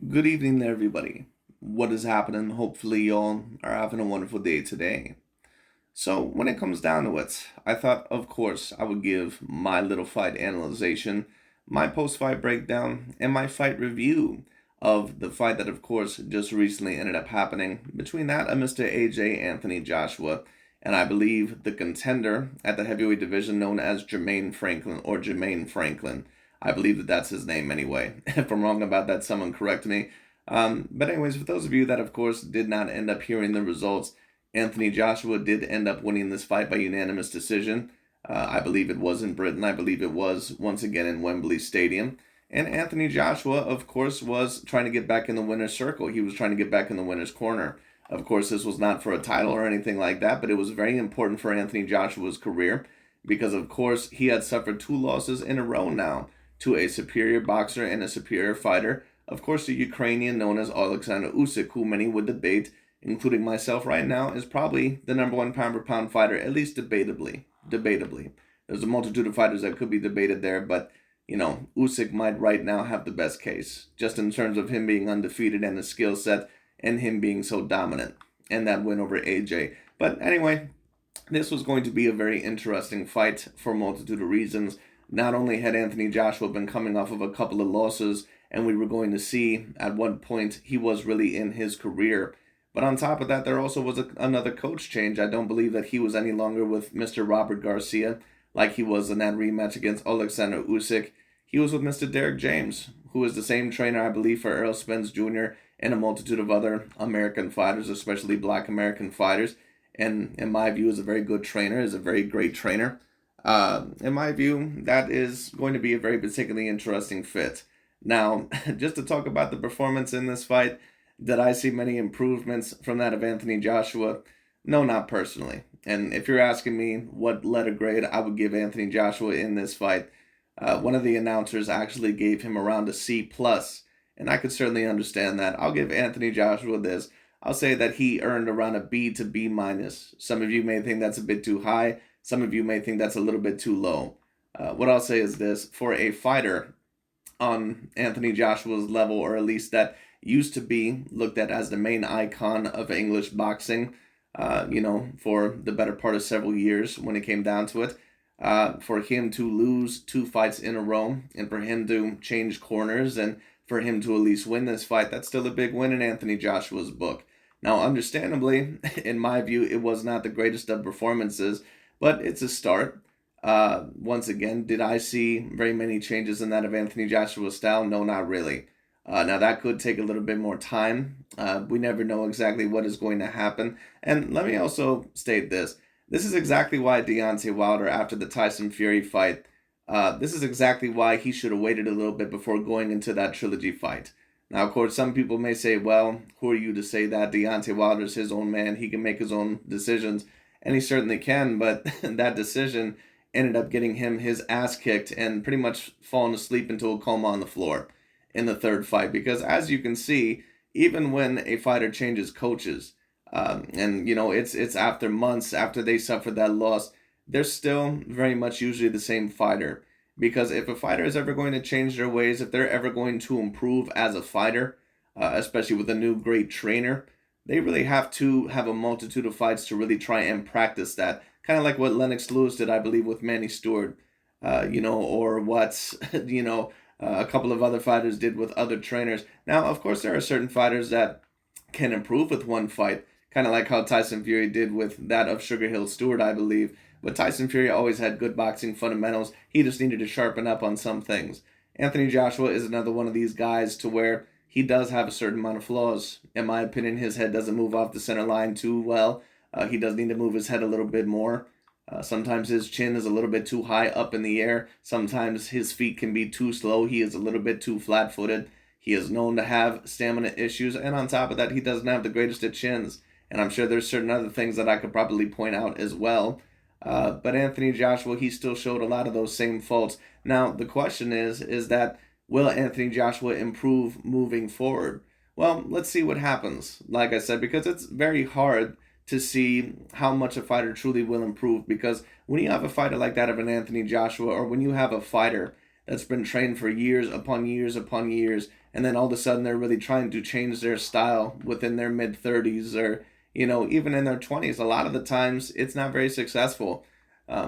Good evening, everybody. What is happening? Hopefully, y'all are having a wonderful day today. So, when it comes down to it, I thought, of course, I would give my little fight analyzation, my post fight breakdown, and my fight review of the fight that, of course, just recently ended up happening between that of Mr. AJ Anthony Joshua and I believe the contender at the heavyweight division known as Jermaine Franklin or Jermaine Franklin. I believe that that's his name anyway. If I'm wrong about that, someone correct me. But anyways, for those of you that, of course, did not end up hearing the results, Anthony Joshua did end up winning this fight by unanimous decision. I believe it was in Britain. I believe it was once again in Wembley Stadium. And Anthony Joshua, of course, was trying to get back in the winner's circle. He was trying to get back in the winner's corner. Of course, this was not for a title or anything like that, but it was very important for Anthony Joshua's career because, of course, he had suffered two losses in a row now to a superior boxer and a superior fighter. Of course, the Ukrainian known as Alexander Usyk, who many would debate, including myself right now, is probably the number one pound for pound fighter, at least debatably. Debatably. There's a multitude of fighters that could be debated there, but Usyk might right now have the best case, just in terms of him being undefeated and his skill set and him being so dominant and that win over AJ. But anyway, this was going to be a very interesting fight for a multitude of reasons. Not only had Anthony Joshua been coming off of a couple of losses, and we were going to see at what point he was really in his career, but on top of that, there also was another coach change. I don't believe that he was any longer with Mr. Robert Garcia like he was in that rematch against Alexander Usyk. He was with Mr. Derek James, who is the same trainer, I believe, for Errol Spence Jr. and a multitude of other American fighters, especially Black American fighters. And in my view, is a very good trainer, is a very great trainer. In my view, that is going to be a very particularly interesting fit. Now, just to talk about the performance in this fight, did I see many improvements from that of Anthony Joshua? No, not personally. And if you're asking me what letter grade I would give Anthony Joshua in this fight, one of the announcers actually gave him around a C plus, and I could certainly understand that. I'll give Anthony Joshua this. I'll say that he earned around a B to B minus. Some of you may think that's a bit too high. Some of you may think that's a little bit too low. What I'll say is this: for a fighter on Anthony Joshua's level, or at least that used to be looked at as the main icon of English boxing, for the better part of several years when it came down to it. For him to lose two fights in a row and for him to change corners and for him to at least win this fight, that's still a big win in Anthony Joshua's book. Now, understandably, in my view, it was not the greatest of performances, but it's a start. Once again, did I see very many changes in that of Anthony Joshua's style? No, not really. Now, that could take a little bit more time. We never know exactly what is going to happen. And let me also state this. This is exactly why Deontay Wilder, after the Tyson Fury fight, this is exactly why he should have waited a little bit before going into that trilogy fight. Now, of course, some people may say, well, who are you to say that? Deontay Wilder's his own man. He can make his own decisions, and he certainly can, but that decision ended up getting him his ass kicked and pretty much falling asleep into a coma on the floor in the third fight. Because as you can see, even when a fighter changes coaches, and it's after months after they suffered that loss, they're still very much usually the same fighter. Because if a fighter is ever going to change their ways, if they're ever going to improve as a fighter, especially with a new great trainer, they really have to have a multitude of fights to really try and practice that. Kind of like what Lennox Lewis did, I believe, with Manny Stewart, or what, a couple of other fighters did with other trainers. Now, of course, there are certain fighters that can improve with one fight, kind of like how Tyson Fury did with that of Sugar Hill Stewart, I believe. But Tyson Fury always had good boxing fundamentals. He just needed to sharpen up on some things. Anthony Joshua is another one of these guys to where he does have a certain amount of flaws. In my opinion, his head doesn't move off the center line too well. He does need to move his head a little bit more. Sometimes his chin is a little bit too high up in the air. Sometimes his feet can be too slow. He is a little bit too flat-footed. He is known to have stamina issues. And on top of that, he doesn't have the greatest of chins. And I'm sure there's certain other things that I could probably point out as well. But Anthony Joshua, he still showed a lot of those same faults. Now, the question is that will Anthony Joshua improve moving forward? Well, let's see what happens. Like I said, because it's very hard to see how much a fighter truly will improve. Because when you have a fighter like that of an Anthony Joshua, or when you have a fighter that's been trained for years upon years upon years, and then all of a sudden they're really trying to change their style within their mid 30s, or even in their 20s. A lot of the times it's not very successful,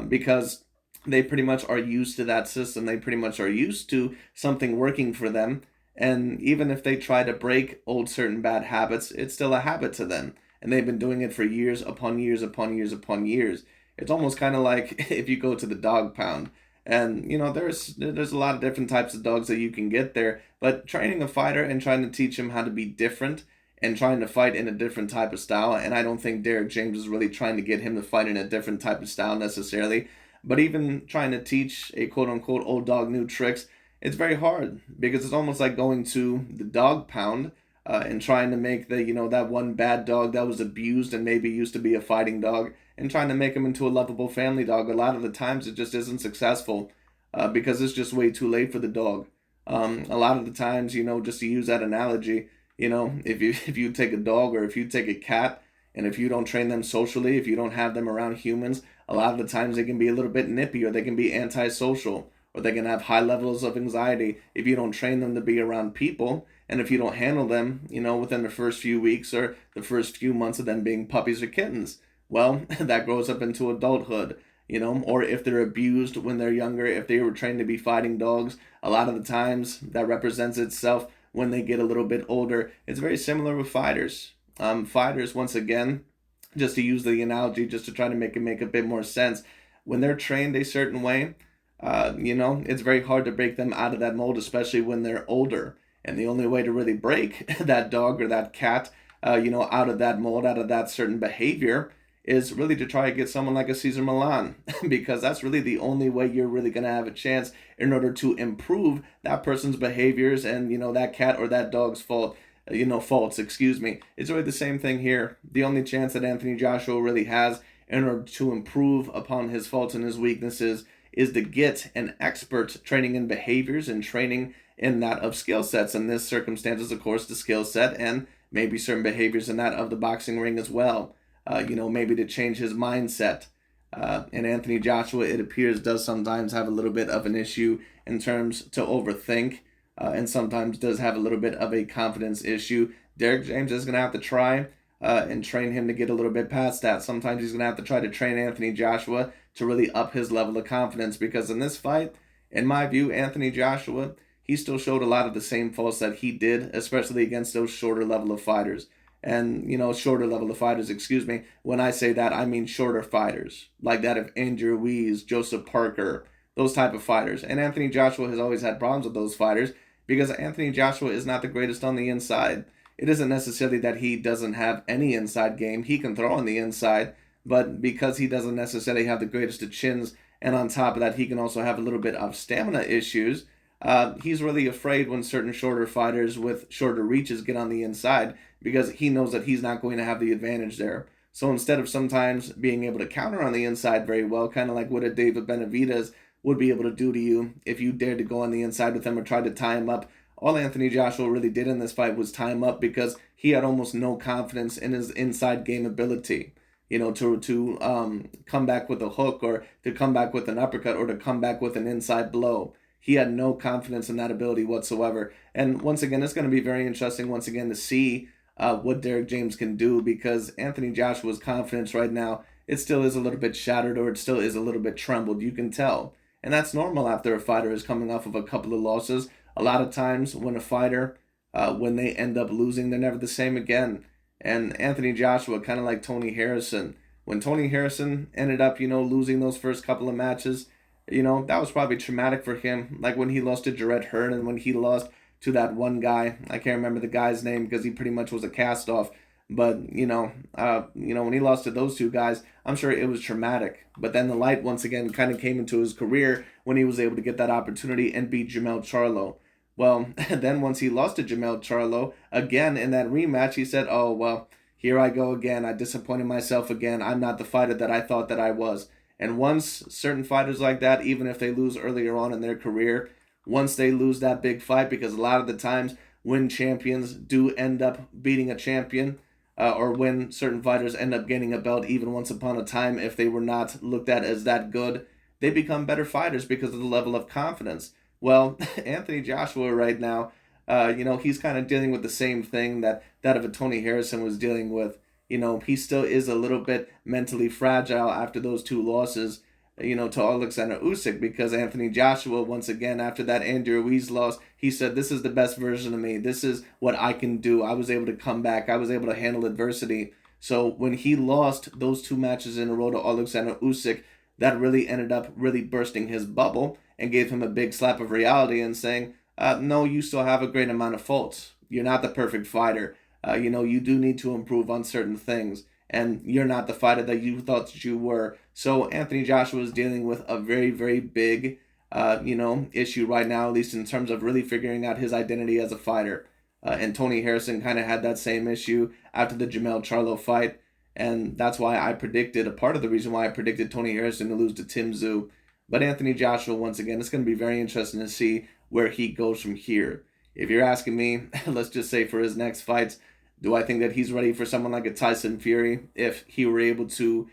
because they pretty much are used to that system. They pretty much are used to something working for them. And even if they try to break old certain bad habits, it's still a habit to them. And they've been doing it for years upon years upon years upon years. It's almost kind of like if you go to the dog pound, and there's a lot of different types of dogs that you can get there, but training a fighter and trying to teach him how to be different and trying to fight in a different type of style. And I don't think Derek James is really trying to get him to fight in a different type of style necessarily, but even trying to teach a quote unquote old dog new tricks, it's very hard, because it's almost like going to the dog pound, and trying to make that one bad dog that was abused and maybe used to be a fighting dog, and trying to make him into a lovable family dog. A lot of the times it just isn't successful, because it's just way too late for the dog. A lot of the times, just to use that analogy, if you take a dog, or if you take a cat, and if you don't train them socially, if you don't have them around humans, a lot of the times they can be a little bit nippy, or they can be antisocial, or they can have high levels of anxiety if you don't train them to be around people, and if you don't handle them, within the first few weeks or the first few months of them being puppies or kittens. Well, that grows up into adulthood, or if they're abused when they're younger, if they were trained to be fighting dogs, a lot of the times that represents itself when they get a little bit older. It's very similar with fighters. Fighters, once again, just to use the analogy, just to try to make it make a bit more sense, when they're trained a certain way, it's very hard to break them out of that mold, especially when they're older. And the only way to really break that dog or that cat, out of that mold, out of that certain behavior, is really to try to get someone like a Cesar Millan, because that's really the only way you're really going to have a chance in order to improve that person's behaviors and, that cat or that dog's faults, excuse me. It's really the same thing here. The only chance that Anthony Joshua really has in order to improve upon his faults and his weaknesses is to get an expert training in behaviors and training in that of skill sets. In this circumstances, of course, the skill set and maybe certain behaviors in that of the boxing ring as well. Maybe to change his mindset. And Anthony Joshua, it appears, does sometimes have a little bit of an issue in terms to overthink, and sometimes does have a little bit of a confidence issue. Derek James is going to have to try and train him to get a little bit past that. Sometimes he's going to have to try to train Anthony Joshua to really up his level of confidence, because in this fight, in my view, Anthony Joshua, he still showed a lot of the same faults that he did, especially against those shorter level of fighters. And, shorter level of fighters, excuse me. When I say that, I mean shorter fighters, like that of Andrew Ruiz, Joseph Parker, those type of fighters. And Anthony Joshua has always had problems with those fighters, because Anthony Joshua is not the greatest on the inside. It isn't necessarily that he doesn't have any inside game. He can throw on the inside, but because he doesn't necessarily have the greatest of chins, and on top of that, he can also have a little bit of stamina issues. He's really afraid when certain shorter fighters with shorter reaches get on the inside, because he knows that he's not going to have the advantage there. So instead of sometimes being able to counter on the inside very well, kind of like what a David Benavidez would be able to do to you if you dared to go on the inside with him or try to tie him up, all Anthony Joshua really did in this fight was tie him up, because he had almost no confidence in his inside game ability. To come back with a hook, or to come back with an uppercut, or to come back with an inside blow. He had no confidence in that ability whatsoever. And once again, it's going to be very interesting once again to see what Derek James can do, because Anthony Joshua's confidence right now, it still is a little bit shattered, or it still is a little bit trembled. You can tell. And that's normal after a fighter is coming off of a couple of losses. A lot of times when a fighter, when they end up losing, they're never the same again. And Anthony Joshua, kind of like Tony Harrison, when Tony Harrison ended up, losing those first couple of matches, that was probably traumatic for him. Like when he lost to Jarrett Hearn, and when he lost to that one guy, I can't remember the guy's name because he pretty much was a cast-off. But, when he lost to those two guys, I'm sure it was traumatic. But then the light once again kind of came into his career when he was able to get that opportunity and beat Jermell Charlo. Well, then once he lost to Jermell Charlo, again in that rematch, he said, oh, well, here I go again. I disappointed myself again. I'm not the fighter that I thought that I was. And once certain fighters like that, even if they lose earlier on in their career, once they lose that big fight, because a lot of the times when champions do end up beating a champion, or when certain fighters end up gaining a belt, even once upon a time, if they were not looked at as that good, they become better fighters because of the level of confidence. Well, Anthony Joshua right now, he's kind of dealing with the same thing that of a Tony Harrison was dealing with. He still is a little bit mentally fragile after those two losses, to Alexander Usyk, because Anthony Joshua, once again, after that Andrew Ruiz loss, he said, "This is the best version of me. This is what I can do. I was able to come back. I was able to handle adversity." So when he lost those two matches in a row to Alexander Usyk, that really ended up really bursting his bubble and gave him a big slap of reality and saying, no, you still have a great amount of faults. You're not the perfect fighter. You do need to improve on certain things, and you're not the fighter that you thought that you were. So Anthony Joshua is dealing with a very, very big, issue right now, at least in terms of really figuring out his identity as a fighter. And Tony Harrison kind of had that same issue after the Jamel Charlo fight. And that's why I predicted, a part of the reason why I predicted Tony Harrison to lose to Tim Tszyu. But Anthony Joshua, once again, it's going to be very interesting to see where he goes from here. If you're asking me, let's just say for his next fights, do I think that he's ready for someone like a Tyson Fury if he were able to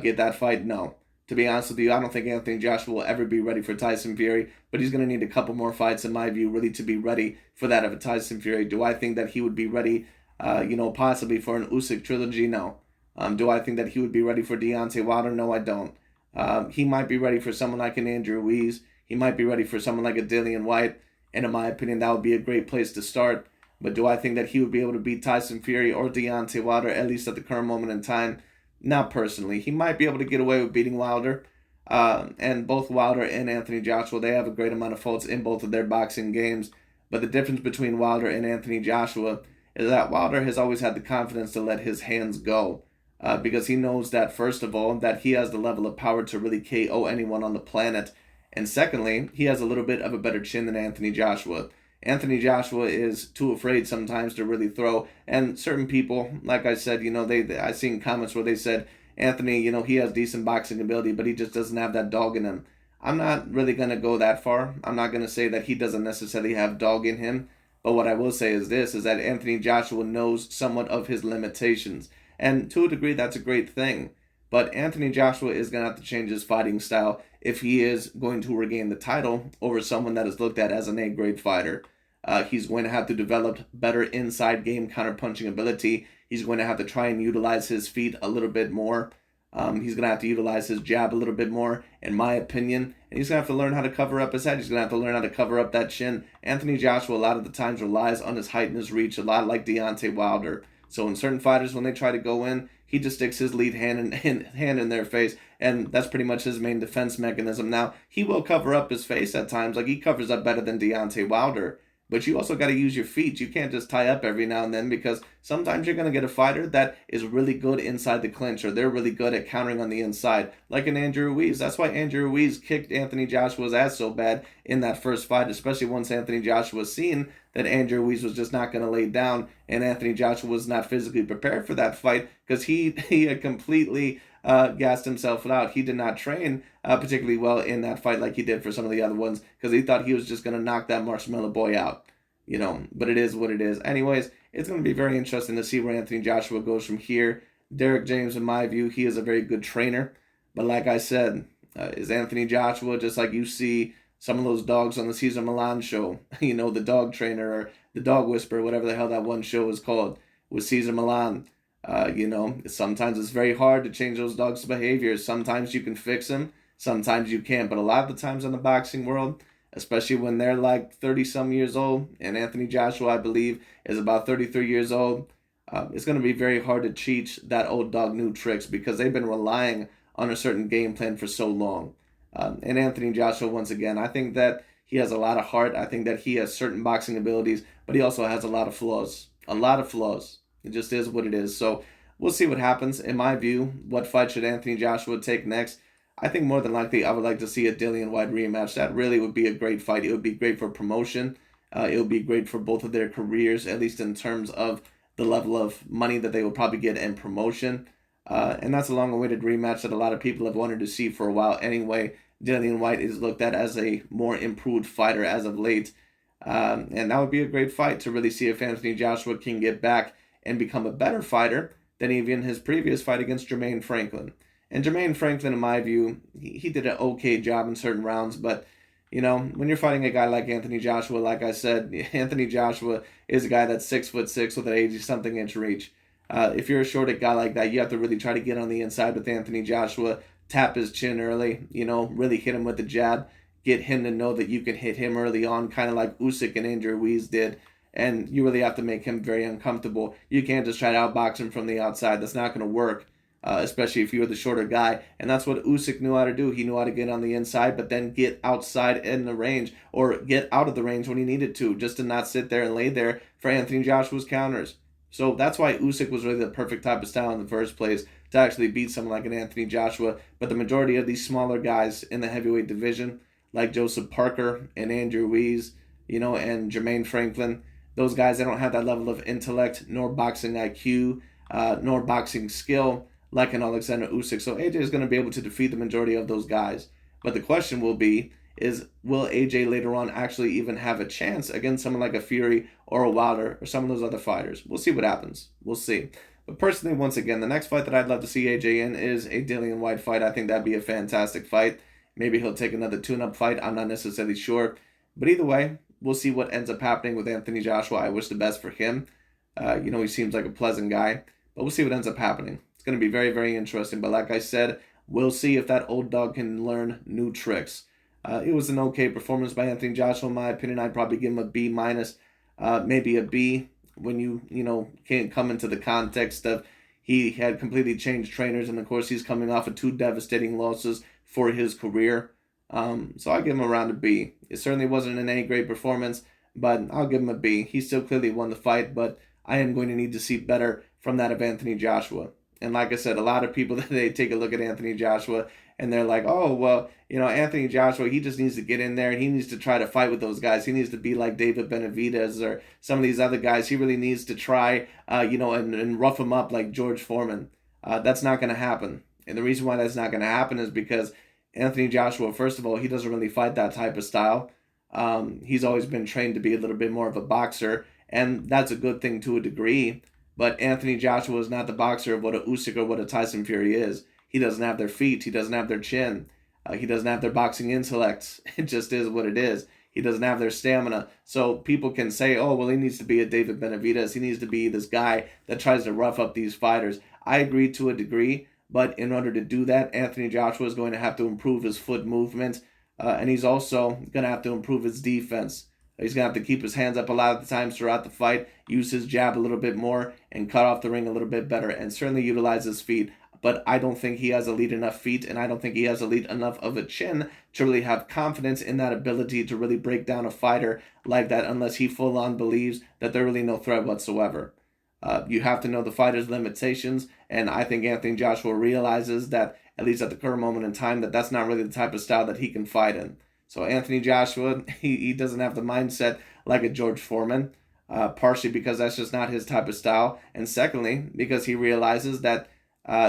get that fight? No. To be honest with you, I don't think Anthony Joshua will ever be ready for Tyson Fury, but he's going to need a couple more fights, in my view, really to be ready for that of a Tyson Fury. Do I think that he would be ready, possibly for an Usyk trilogy? No. Do I think that he would be ready for Deontay Wilder? No, I don't. He might be ready for someone like an Andrew Ruiz. He might be ready for someone like a Dillian White. And in my opinion, that would be a great place to start. But do I think that he would be able to beat Tyson Fury or Deontay Wilder, at least at the current moment in time? Not personally. He might be able to get away with beating Wilder. And both Wilder and Anthony Joshua, they have a great amount of faults in both of their boxing games. But the difference between Wilder and Anthony Joshua is that Wilder has always had the confidence to let his hands go. Because he knows that, first of all, that he has the level of power to really KO anyone on the planet. And secondly, he has a little bit of a better chin than Anthony Joshua. Anthony Joshua is too afraid sometimes to really throw. And certain people, like I said, I've seen comments where they said, Anthony, he has decent boxing ability, but he just doesn't have that dog in him. I'm not really going to go that far. I'm not going to say that he doesn't necessarily have dog in him. But what I will say is this, is that Anthony Joshua knows somewhat of his limitations. And to a degree, that's a great thing. But Anthony Joshua is going to have to change his fighting style if he is going to regain the title over someone that is looked at as an A-grade fighter. He's going to have to develop better inside game counter-punching ability. He's going to have to try and utilize his feet a little bit more. He's going to have to utilize his jab a little bit more, in my opinion. And he's going to have to learn how to cover up his head. He's going to have to learn how to cover up that chin. Anthony Joshua, a lot of the times, relies on his height and his reach, a lot like Deontay Wilder. So in certain fighters, when they try to go in, he just sticks his lead hand in their face, and that's pretty much his main defense mechanism. Now, he will cover up his face at times, like he covers up better than Deontay Wilder, but you also got to use your feet. You can't just tie up every now and then, because sometimes you're going to get a fighter that is really good inside the clinch, or they're really good at countering on the inside, like an Andrew Ruiz. That's why Andrew Ruiz kicked Anthony Joshua's ass so bad in that first fight, especially once Anthony Joshua seen that Andrew Ruiz was just not going to lay down, and Anthony Joshua was not physically prepared for that fight, because he had completely gassed himself out. He did not train particularly well in that fight like he did for some of the other ones, because he thought he was just going to knock that Marshmallow Boy out. But it is what it is. Anyways, it's going to be very interesting to see where Anthony Joshua goes from here. Derek James, in my view, he is a very good trainer. But like I said, is Anthony Joshua just like you see some of those dogs on the Cesar Millan show, the dog trainer or the dog whisperer, whatever the hell that one show is called with Cesar Millan. Sometimes it's very hard to change those dogs' behaviors. Sometimes you can fix them, sometimes you can't. But a lot of the times in the boxing world, especially when they're like 30-some years old, and Anthony Joshua, I believe, is about 33 years old, it's going to be very hard to teach that old dog new tricks, because they've been relying on a certain game plan for so long. And Anthony Joshua, once again, I think that he has a lot of heart. I think that he has certain boxing abilities, but he also has a lot of flaws. A lot of flaws. It just is what it is. So we'll see what happens. In my view, what fight should Anthony Joshua take next? I think more than likely I would like to see a Dillian White rematch. That really would be a great fight. It would be great for promotion. It would be great for both of their careers, at least in terms of the level of money that they will probably get and promotion. And that's a long-awaited rematch that a lot of people have wanted to see for a while anyway. Dillian White is looked at as a more improved fighter as of late. And that would be a great fight to really see if Anthony Joshua can get back and become a better fighter than even his previous fight against Jermaine Franklin. And Jermaine Franklin, in my view, he did an okay job in certain rounds, but When you're fighting a guy like Anthony Joshua, like I said, Anthony Joshua is a guy that's 6'6" with an 80-something inch reach. If you're a shorter guy like that, you have to really try to get on the inside with Anthony Joshua, tap his chin early, really hit him with the jab, get him to know that you can hit him early on, kind of like Usyk and Andrew Ruiz did. And you really have to make him very uncomfortable. You can't just try to outbox him from the outside. That's not going to work, especially if you're the shorter guy. And that's what Usyk knew how to do. He knew how to get on the inside, but then get outside in the range or get out of the range when he needed to, just to not sit there and lay there for Anthony Joshua's counters. So that's why Usyk was really the perfect type of style in the first place to actually beat someone like an Anthony Joshua. But the majority of these smaller guys in the heavyweight division, like Joseph Parker and Andrew Ruiz, and Jermaine Franklin, those guys, they don't have that level of intellect, nor boxing IQ, nor boxing skill like an Alexander Usyk. So AJ is going to be able to defeat the majority of those guys. But the question will be, will AJ later on actually even have a chance against someone like a Fury or a Wilder or some of those other fighters? We'll see what happens. We'll see. But personally, once again, the next fight that I'd love to see AJ in is a Dillian White fight. I think that'd be a fantastic fight. Maybe he'll take another tune-up fight. I'm not necessarily sure. But either way, we'll see what ends up happening with Anthony Joshua. I wish the best for him. He seems like a pleasant guy. But we'll see what ends up happening. It's going to be very, very interesting. But like I said, we'll see if that old dog can learn new tricks. It was an okay performance by Anthony Joshua, in my opinion. I'd probably give him a B minus, maybe a B when you can't come into the context of he had completely changed trainers, and of course he's coming off of 2 devastating losses for his career. So I give him around a B. It certainly wasn't an A-grade performance, but I'll give him a B. He still clearly won the fight, but I am going to need to see better from that of Anthony Joshua. And like I said, a lot of people they take a look at Anthony Joshua and they're like, oh, well, Anthony Joshua, he just needs to get in there and he needs to try to fight with those guys. He needs to be like David Benavidez or some of these other guys. He really needs to try, and rough him up like George Foreman. That's not going to happen. And the reason why that's not going to happen is because Anthony Joshua, first of all, he doesn't really fight that type of style. He's always been trained to be a little bit more of a boxer, and that's a good thing to a degree. But Anthony Joshua is not the boxer of what a Usyk or what a Tyson Fury is. He doesn't have their feet. He doesn't have their chin. He doesn't have their boxing intellect. It just is what it is. He doesn't have their stamina. So people can say, oh, well, he needs to be a David Benavidez. He needs to be this guy that tries to rough up these fighters. I agree to a degree, but in order to do that, Anthony Joshua is going to have to improve his foot movement, and he's also going to have to improve his defense. He's going to have to keep his hands up a lot of the times throughout the fight, use his jab a little bit more, and cut off the ring a little bit better, and certainly utilize his feet. But I don't think he has elite enough feet, and I don't think he has elite enough of a chin to really have confidence in that ability to really break down a fighter like that unless he full-on believes that they're really no threat whatsoever. You have to know the fighter's limitations, and I think Anthony Joshua realizes that, at least at the current moment in time, that that's not really the type of style that he can fight in. So Anthony Joshua, he doesn't have the mindset like a George Foreman, partially because that's just not his type of style, and secondly, because he realizes that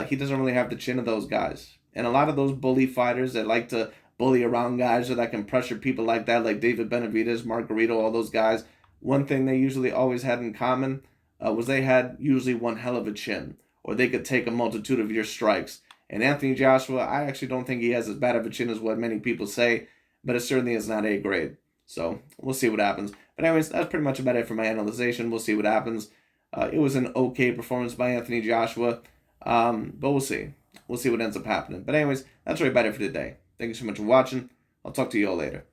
he doesn't really have the chin of those guys. And a lot of those bully fighters that like to bully around guys or that can pressure people like that, like David Benavidez, Margarito, all those guys, one thing they usually always had in common was they had usually one hell of a chin, or they could take a multitude of your strikes. And Anthony Joshua, I actually don't think he has as bad of a chin as what many people say, but it certainly is not A grade. So we'll see what happens. But anyways, that's pretty much about it for my analyzation. We'll see what happens. It was an okay performance by Anthony Joshua, but we'll see. We'll see what ends up happening. But anyways, that's really about it for today. Thank you so much for watching. I'll talk to you all later.